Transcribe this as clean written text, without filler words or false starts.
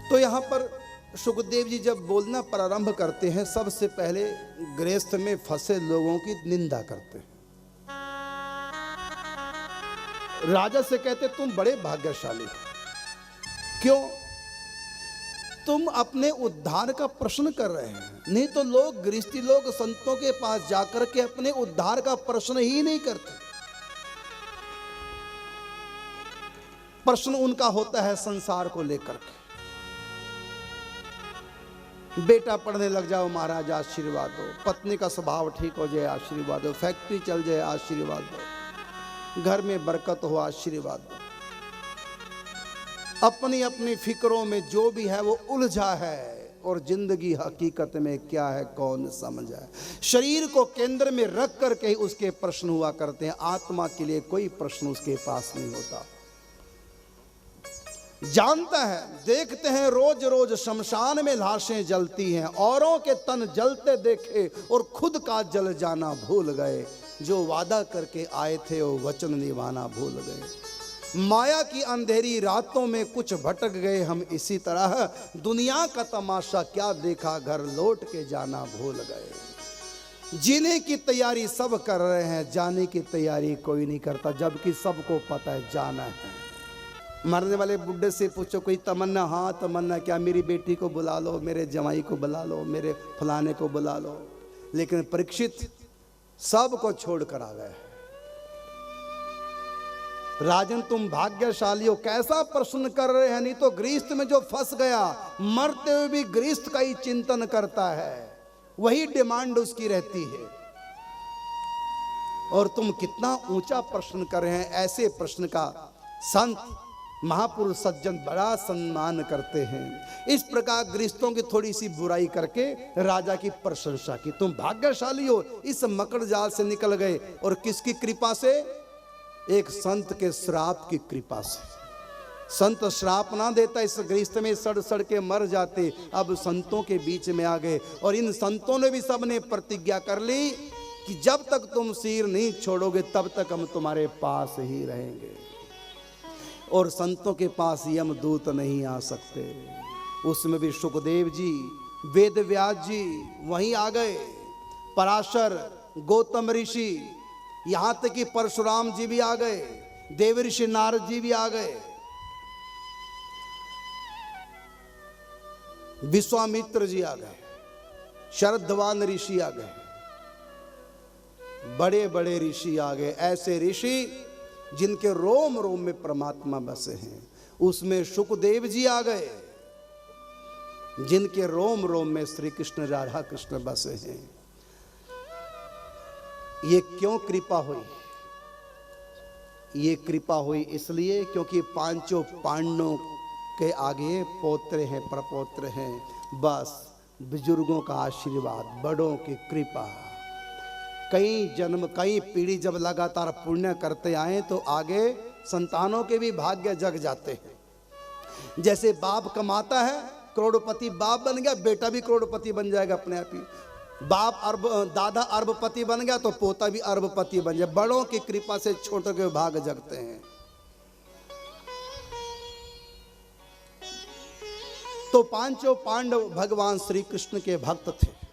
तो यहाँ पर सुखदेव जी जब बोलना प्रारंभ करते हैं, सबसे पहले गृहस्थ में फंसे लोगों की निंदा करते हैं। राजा से कहते तुम बड़े भाग्यशाली हो। क्यों? तुम अपने उद्धार का प्रश्न कर रहे हैं। नहीं तो लोग, गृहस्थी लोग संतों के पास जाकर के अपने उद्धार का प्रश्न ही नहीं करते। प्रश्न उनका होता है संसार को लेकर के। बेटा पढ़ने लग जाओ महाराज आशीर्वाद दो, पत्नी का स्वभाव ठीक हो जाए आशीर्वाद दो, फैक्ट्री चल जाए आशीर्वाद दो, घर में बरकत हो आशीर्वाद दो। अपनी अपनी फिक्रों में जो भी है वो उलझा है, और जिंदगी हकीकत में क्या है कौन समझा। शरीर को केंद्र में रख करके उसके प्रश्न हुआ करते हैं, आत्मा के लिए कोई प्रश्न उसके पास नहीं होता। जानता है, देखते हैं रोज रोज शमशान में लाशें जलती हैं, औरों के तन जलते देखे और खुद का जल जाना भूल गए। जो वादा करके आए थे वो वचन निभाना भूल गए। माया की अंधेरी रातों में कुछ भटक गए हम इसी तरह, दुनिया का तमाशा क्या देखा घर लौट के जाना भूल गए। जीने की तैयारी सब कर रहे हैं, जाने की तैयारी कोई नहीं करता, जबकि सबको पता है जाना है। मरने वाले बुड्ढे से पूछो कोई तमन्ना? हाँ तमन्ना क्या, मेरी बेटी को बुला लो, मेरे जवाई को बुला लो, मेरे फलाने को बुला लो। लेकिन परीक्षित सबको छोड़ कर आ गए। राजन तुम भाग्यशाली हो। कैसा प्रश्न कर रहे हैं? नहीं तो गृहस्थ में जो फंस गया, मरते हुए भी गृहस्थ का ही चिंतन करता है, वही डिमांड उसकी रहती है। और तुम कितना ऊंचा प्रश्न कर रहे हैं। ऐसे प्रश्न का संत महापुरुष सज्जन बड़ा सम्मान करते हैं। इस प्रकार गृहस्थों की थोड़ी सी बुराई करके राजा की प्रशंसा की। तुम भाग्यशाली हो, इस मकड़ जाल से निकल गए। और किसकी कृपा से? एक संत के श्राप की कृपा से। संत श्राप ना देता, इस गृहस्थ में सड़ सड़ के मर जाते। अब संतों के बीच में आ गए, और इन संतों ने भी सबने प्रतिज्ञा कर ली कि जब तक तुम सिर नहीं छोड़ोगे तब तक हम तुम्हारे पास ही रहेंगे। और संतों के पास यमदूत नहीं आ सकते। उसमें भी सुखदेव जी, वेद व्यास जी वहीं आ गए, पराशर, गौतम ऋषि, यहां तक कि परशुराम जी भी आ गए, देव ऋषि नारद जी भी आ गए, विश्वामित्र जी आ गए, शरद्वान ऋषि आ गए, बड़े बड़े ऋषि आ गए। ऐसे ऋषि जिनके रोम रोम में परमात्मा बसे हैं। उसमें सुखदेव जी आ गए, जिनके रोम रोम में श्री कृष्ण राधा कृष्ण बसे हैं। ये क्यों कृपा हुई? ये कृपा हुई इसलिए क्योंकि पांचों पांडवों के आगे पौत्र हैं, प्रपौत्र हैं। बस बुजुर्गों का आशीर्वाद, बड़ों की कृपा। कई जन्म, कई पीढ़ी जब लगातार पुण्य करते आए तो आगे संतानों के भी भाग्य जग जाते हैं। जैसे बाप कमाता है, करोड़पति बाप बन गया, बेटा भी करोड़पति बन जाएगा अपने आप ही। बाप दादा अरबपति बन गया तो पोता भी अरबपति बन जाए। बड़ों की कृपा से छोटों के भाग जगते हैं। तो पांचों पांडव भगवान श्री कृष्ण के भक्त थे।